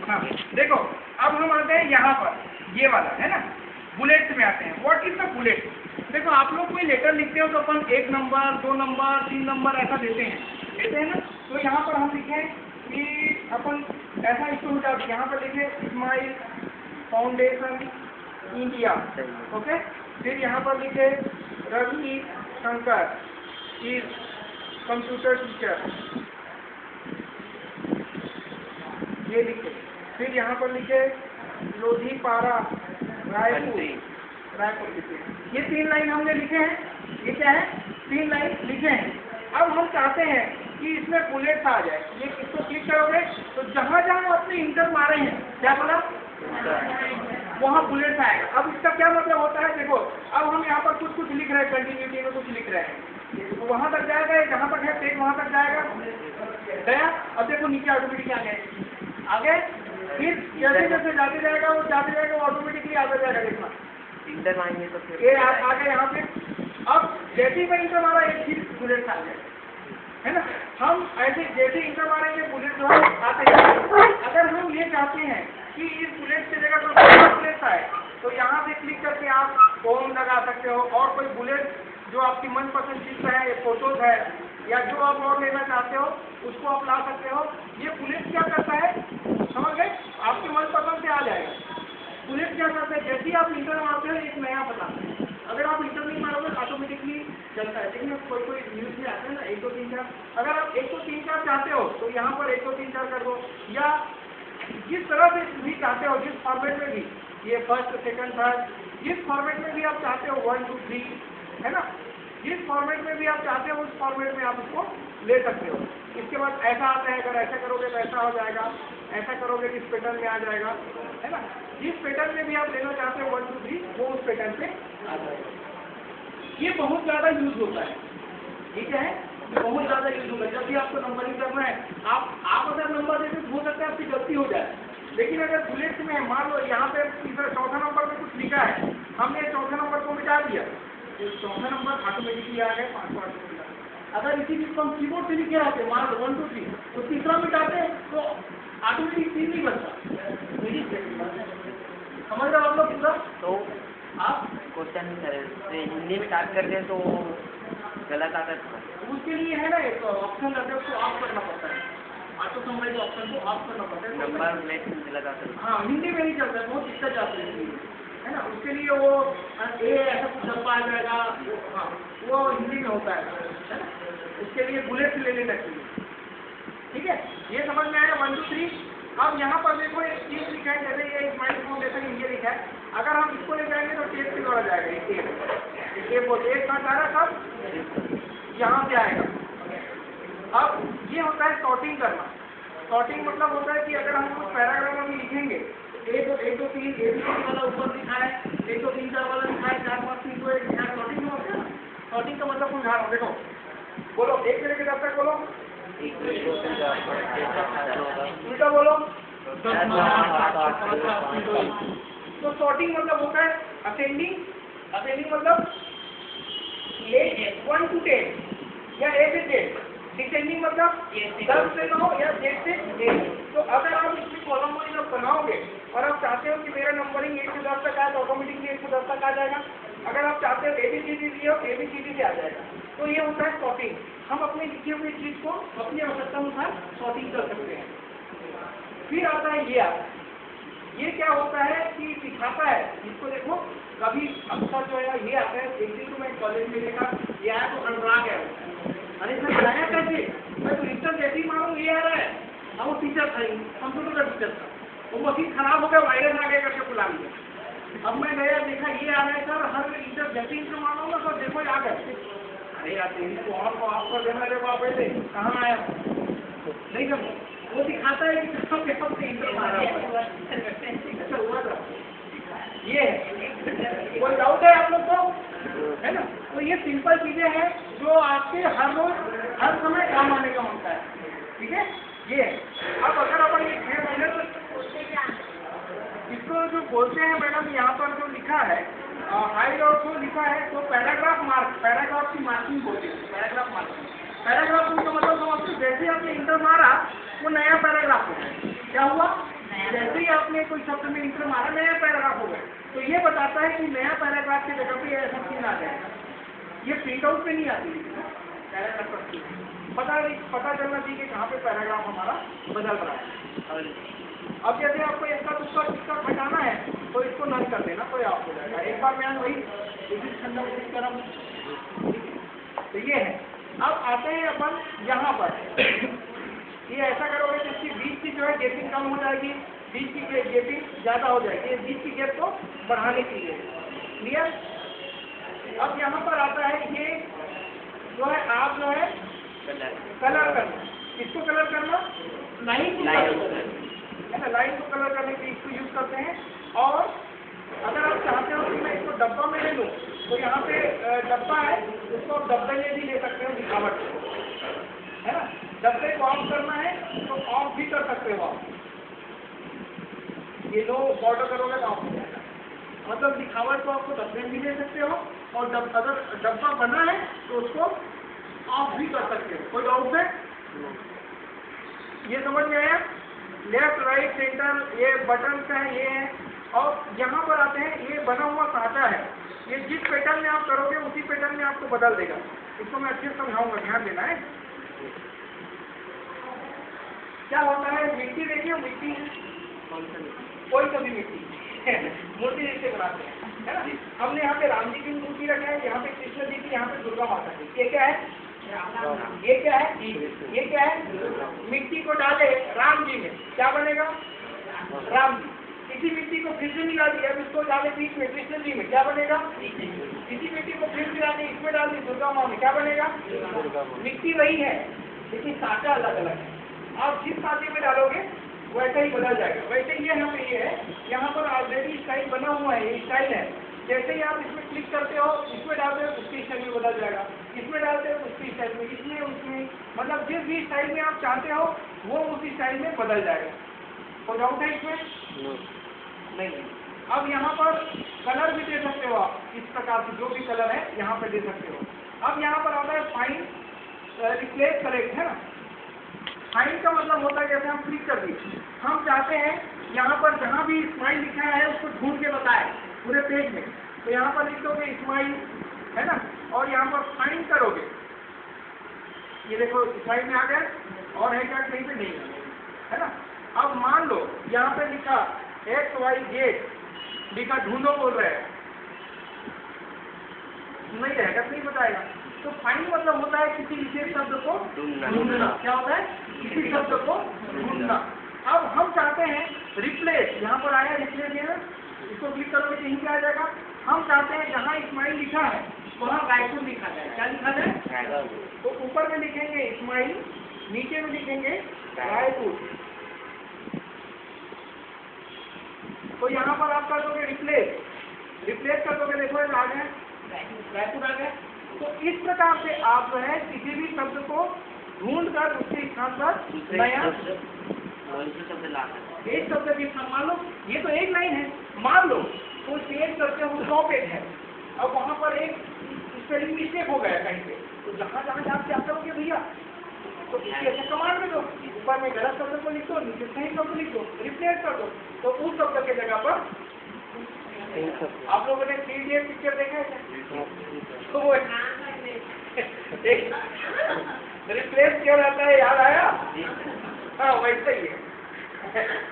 हाँ देखो, अब हम आते हैं यहाँ पर, ये वाला है ना, बुलेट्स में आते हैं। What is the bullet? देखो आप लोग कोई लेटर लिखते हो तो अपन 1 नंबर 2 नंबर 3 नंबर ऐसा देते हैं ना। तो यहाँ पर हम लिखे कि अपन ऐसा इसको मिटा, यहाँ पर लिखे स्माइल फाउंडेशन इंडिया, ओके। फिर यहाँ पर लिखे Ravi Shankar is computer teacher, ये लिखे। फिर यहाँ पर लिखे लोधीपारा रायपुर लिखे। ये 3 लाइन हमने लिखे हैं। ये क्या है? 3 लाइन लिखे हैं। अब हम चाहते हैं कि इसमें बुलेट्स आ जाए। ये इसको क्लिक करोगे तो जहाँ जहाँ अपने इंटर मारे हैं, क्या बोला, वहाँ बुलेट्स आएगा। अब इसका क्या मतलब होता है? देखो अब हम यहाँ पर कुछ लिख रहे हैं, कंटिन्यूटी में कुछ लिख रहे हैं, तो वहाँ तक जाएगा, जहाँ तक है पेज वहाँ तक जाएगा, गया। अब देखो नीचे ऑटोमेटिकली आ गए। फिर जैसे जैसे जाते जाएगा वो ऑटोमेटिकली आता जाएगा। देखना इंटर मारेंगे तो फिर ये आ गए यहाँ पे। अब जैसे ही मैं इंटर मारा एक चीज बुलेट आ गए, है ना। हम ऐसे जैसे इंटर मारेंगे बुलेट जो है आते जाएंगे। अगर हम ये चाहते हैं कि इस बुलेट से जगह कोई बुलेट आए तो यहाँ से क्लिक करके आप होम लगा सकते हो, और कोई बुलेट जो आपकी मनपसंद चीज है, फोटोज है या जो आप और लेना चाहते हो उसको आप ला सकते हो। ये बुलेट क्या करता है, समझ गए? आपके मनपसंद से आ जाएगा। बुलेट क्या करता है, जैसे ही आप इंटर मारते हो एक नया बताता है। अगर आप इंटर नहीं मारोगे ऑटोमेटिकली चलता है। लेकिन कोई न्यूज में आता है ना 1 2 3 4, अगर आप 1 2 3 4 चाहते हो तो यहाँ पर 1 2 3 4 कर दो, या जिस तरह से भी चाहते हो, जिस फॉर्मेट में भी, ये फर्स्ट सेकंड थर्ड, जिस फॉर्मेट में भी आप चाहते हो 1 2 3, है ना, जिस फॉर्मेट में भी आप चाहते हो उस फॉर्मेट में आप उसको ले सकते हो। इसके बाद ऐसा आता है, अगर ऐसा करोगे तो ऐसा हो जाएगा, ऐसा करोगे तो इस पैटर्न में आ जाएगा, है ना। जिस पैटर्न में भी आप लेना चाहते हो 1 2 3 वो उस पैटर्न पे आ जाएगा। ये बहुत ज़्यादा यूज होता है, ठीक है, ये बहुत ज़्यादा यूज होता है। जब भी आपको नंबरिंग करना है, आप अगर नंबर देते हो सकता है आपकी गलती हो जाए। लेकिन अगर बुलेट में मान लो यहाँ पे तीसरा चौथा नंबर में कुछ लिखा है, हमने चौथे नंबर को मिटा दिया, तो चौथा नंबर ऑटोमेटिकली आ गया, 5 ऑटोमेटिकली। अगर इसी चीज को हम कीबोर्ड से लिखे आते मान लो 1 2 3, तो तीसरा मिटाते हैं तो ऑटोमेटिक 3 नहीं बनता। समझ रहे हो आप लोग पूरा? तो आप क्वेश्चन हिंदी में टाइप करते हैं तो गलत आता है। उसके लिए है ना एक ऑप्शन रहता है, उसको ऑफ करना पड़ता है। ऑटो समराइज ऑप्शन को ऑफ करना पड़ता है। नंबर प्लेट लगाते हैं। हाँ, हिंदी में नहीं चलता है, बहुत दिक्कत जाती है ना। उसके लिए वो ए ऐसा कुछ डब्बा आ जाएगा, हाँ वो हिंदी में होता है ना। उसके लिए बुलेट ले लेना चाहिए, ठीक है। ये समझ में आया 1 2 3। अब यहाँ पर देखो एक चीज लिखा है, जैसे ये स्माइल फाउंडेशन ये लिखा है, अगर हम इसको ले जाएंगे तो टेप से जोड़ा जाएगा। एक कहाँ जा रहा है, सब यहाँ से आएगा। अब ये होता है सॉर्टिंग करना। सॉर्टिंग मतलब होता है कि अगर हम कुछ पैराग्राफ में लिखेंगे, 1 2 3 ABC वाला ऊपर लिखा है, 1 2 3 4 वाला लिखा है, 4 5 3 2 1, यहाँ सॉर्टिंग में होता है ना। सॉर्टिंग का मतलब समझा रहा हूँ, देखो बोलो 1 से लेकर 10 तक बोलो, उल्टा बोलो। तो सॉर्टिंग मतलब होता है असेंडिंग मतलब 1 to 10 या A से Z। डिसेंडिंग मतलब 10 से 9 या Z से 1। तो अगर आप इसकी कॉलम वाइज बनाओगे और आप चाहते हो कि मेरा नंबरिंग 1 से 10 तक आए तो ऑटोमेटिकली 1 से 10 तक आ जाएगा। अगर आप चाहते हो ABCD लिए हो ABCD से आ जाएगा। तो ये होता है सॉर्टिंग। हम अपनी लिखी हुई चीज को अपनी आवश्यकता अनुसार सॉर्टिंग कर सकते हैं। फिर आता है ये क्या होता है कि सिखाता है इसको। देखो कभी अक्सर जो है ये आता है, एक दिन तो मैं कॉलेज में देखा ये आया तो अनुराग है, अरे सर आया कैसे, मैं तो इंटर जैसे ही मारूँ ये आ रहा है। अब वो टीचर था, कंप्यूटर का टीचर था, वो मशीन खराब हो गया, वायरस आ गया करके बुला लिया। अब मैं गया देखा ये आ रहा है सर, हर इंटर जैसे इंटर मारूँ ना सर देखो आ गए। अरे यार तेरी को ऑफ कर देना रे बाप, ऐसे कहाँ आया नहीं कर। वो दिखाता है कि कहाँ पे सबसे इंटर मारा हुआ था। ये कोई डाउट है आप लोग को, है ना। तो ये सिंपल चीजें हैं जो आपके हर रोज हर समय काम आने का होता है, ठीक है। ये अब अगर अपन ये इसको जो बोलते हैं मैडम, यहाँ पर जो लिखा है हाइड और जो लिखा है तो पैराग्राफ की मार्किंग बोलते हैं। पैराग्राफ का मतलब समझते, जैसे आपने इंटर मारा वो नया पैराग्राफ हो गया। क्या हुआ, जैसे ही आपने कोई शब्द में इंटर मारा नया पैराग्राफ हो गया, तो ये बताता है कि नया पैराग्राफ की जगह पे ऐसा सीन आ जाएगा। ये प्रिंट आउट पे नहीं आती पैराग्राफ पर पता चलना चाहिए कि कहाँ पे पैराग्राफ हमारा बदल रहा है। अब जैसे आपको इसका दूसरा किसका घटाना है तो इसको नन कर देना, कोई आप हो जाएगा। एक बार मैं वही तो ये है। अब आते हैं अपन यहाँ पर, ये ऐसा करोगे तो इसकी बीच की जो है गैपिंग कम हो जाएगी, बीच की गैपिंग ज़्यादा हो जाएगी, ये बीच की गैप को बढ़ाने के लिए। क्लियर? अब यहाँ पर आता है ये जो है आप जो है कलर करना, इसको कलर करना लाइन को है ना, लाइन को कलर करने के लिए इसको यूज करते हैं। और अगर आप चाहते हो कि मैं इसको डब्बा में ले लूँ तो यहाँ पे डब्बा है, उसको आप डब्बे में भी ले सकते हो दिखावट है ना। डब्बे को ऑफ करना है तो ऑफ भी कर सकते हो आप, ये लो बॉर्डर करोगे तो ऑफ हो जाएगा। मतलब दिखावट को आपको डब्बे में भी ले सकते हो और अगर डब्बा बना है तो उसको ऑफ भी कर सकते हो। कोई डाउट है? ये समझ में आया? लेफ्ट राइट सेंटर ये बटन का है, ये है। और यहाँ पर आते हैं, ये बना हुआ साँचा है, ये जिस पैटर्न में आप करोगे उसी पैटर्न में आपको बदल देगा। इसको मैं अच्छे से समझाऊंगा, ध्यान देना है। क्या होता है, मिट्टी देखिए, मिट्टी कोई सा भी मिट्टी मूर्ति जैसे बनाते हैं, है ना। हमने यहाँ पे राम जी की मूर्ति रखा है, यहाँ पे कृष्ण जी की, यहाँ पे दुर्गा माता की। ये क्या है? ये क्या है? ये क्या है? मिट्टी को डाले राम जी में, क्या बनेगा? राम जी। इसी मिट्टी को फिर से मिला दिया, अब इसको डाले बीच में कृष्ण जी में, क्या बनेगा? इसी मिट्टी को फिर मिला दी, इसमें डाल दी दुर्गा माँ में, क्या बनेगा? मिट्टी वही है लेकिन साँचा अलग अलग है। आप जिस साँचे में डालोगे वैसा ही बदल जाएगा। वैसे ये यहाँ पे ये है, यहाँ पर ऑलरेडी स्टाइल बना हुआ है, ये स्टाइल है। जैसे ही आप इसमें क्लिक करते हो, इसमें डालते हो उसकी स्टाइल में बदल जाएगा, इसमें डालते हो उसकी स्टाइल में, इसमें उसमें, मतलब जिस भी स्टाइल में आप चाहते हो वो उसी स्टाइल में बदल जाएगा। तो डाउट है इसमें? नहीं। अब यहाँ पर कलर भी दे सकते हो आप, इस प्रकार से जो भी कलर है यहाँ पर दे सकते हो। अब यहाँ पर आता है फाइन रिप्लेस करेक्ट, है ना। फाइन का मतलब होता है जैसे हम क्लिक कर दिए, हम चाहते हैं यहाँ पर जहाँ भी स्माइल लिखा है उसको ढूंढ के बताए पूरे पेज में, तो यहाँ पर लिख दोगे स्माइल, है ना, और यहाँ पर फाइन करोगे, ये देखो स्माइल में आ गया, और है क्या कहीं पे नहीं है ना। अब मान लो यहाँ पे लिखा XYZ, लिखा ढूंढो बोल रहे हैं, नहीं रहेगा, नहीं बताएगा। तो फाइंड मतलब होता है किसी विशेष शब्द को ढूंढना। क्या होता है? किसी शब्द को ढूंढना। अब हम चाहते हैं रिप्लेस, यहाँ पर आया रिप्लेस, है, इसको क्लिक करोगे तो यहीं पे आ जाएगा। हम चाहते हैं जहाँ स्माइल लिखा है वहाँ रायपुर लिखा जाए, क्या लिखा जाए? तो ऊपर में लिखेंगे स्माइल, नीचे में लिखेंगे रायपुर। तो यहाँ पर आप कर दोगे रिप्लेस, रिप्लेस कर दोगे, देखो आ गया रायपुर आ गया। तो इस प्रकार से आप जो है किसी भी शब्द को ढूंढ कर उसके स्थान पर नया एक शब्द के स्थान, मान लो ये तो एक लाइन है, मान लो तो चेंज करते हो 100 पेज है, अब वहाँ पर एक स्पेलिंग मिस्टेक हो गया कहीं पे, तो जहाँ जहाँ क्या करोगे भैया, तो इसके ऐसे कमांड में दो, ऊपर में गलत शब्द को लिख दो, नीचे सही शब्द लिख दो, रिप्लेस कर दो। तो उस शब्द के जगह पर आप लोगों ने 3 इडियट पिक्चर देखा है, तो वो रिप्लेस क्यों रहता है, याद आया? हाँ वैसे ही है।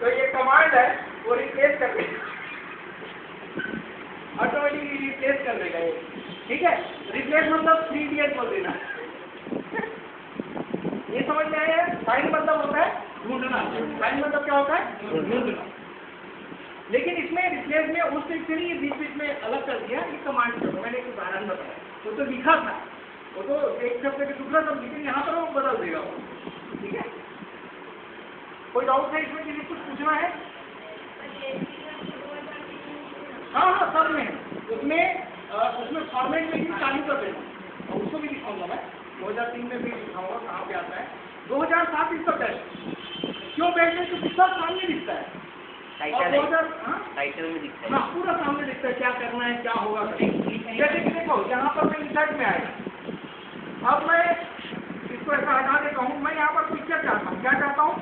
तो ये कमांड है, वो रिप्लेस कर देगा, ऑटोमेटिकली रिप्लेस कर देगा ये, ठीक है। रिप्लेस मतलब 3 इडियट बोल देना। ये समझ में आया? फाइंड मतलब होता है ढूंढना, फाइंड मतलब क्या होता है? ढूंढना। लेकिन इसमें रिप्लेस में उस चीज से नहीं, बीच बीच में अलग कर दिया, ये कमांड कर, मैंने एक उदाहरण बताया, वो तो लिखा था, वो तो एक शब्द के दूसरा शब्द, लेकिन यहाँ पर वो बदल देगा वो, ठीक है। कोई डाउट है इसमें, किसी कुछ पूछना है? हाँ हाँ सब में है, उसमें फॉर्मेट में भी चालू कर देना, और उसको भी दिखाऊंगा मैं, 2003 में भी दिखाऊंगा कहाँ पे आता है। 2007 इसका बेस्ट, क्यों बेस्ट है? क्योंकि सब सामने दिखता है, टाइटल में दिखता है, हाँ पूरा सामने दिखता है, क्या करना है, क्या होगा। जैसे कि देखो यहाँ पर मैं इंसर्ट में आया, अब मैं इसको ऐसा हटा देता हूँ, मैं यहाँ पर पिक्चर चाहता हूँ, क्या चाहता हूँ?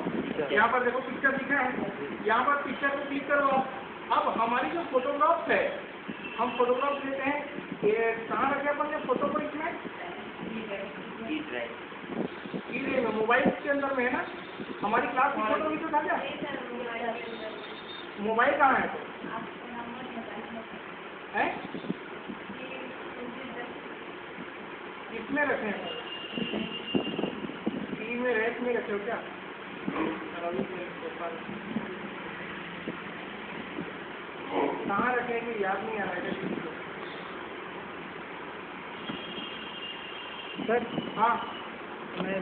यहाँ पर देखो पिक्चर दिखा है, यहाँ पर पिक्चर को क्लिक करो आप। अब हमारी जो फोटोग्राफ्स है, हम फोटोग्राफ्स लेते हैं, ये कहाँ रखे अपन ने फोटो को? इसमें ई में, मोबाइल के अंदर में है ना। हमारी क्लास की फोटो भी तो था क्या? मोबाइल कहाँ है तो? है इसमें रखे हैं, ई में रैक में रखे हो क्या? कहाँ रखे कि याद नहीं आ रहा है सर। हाँ मैं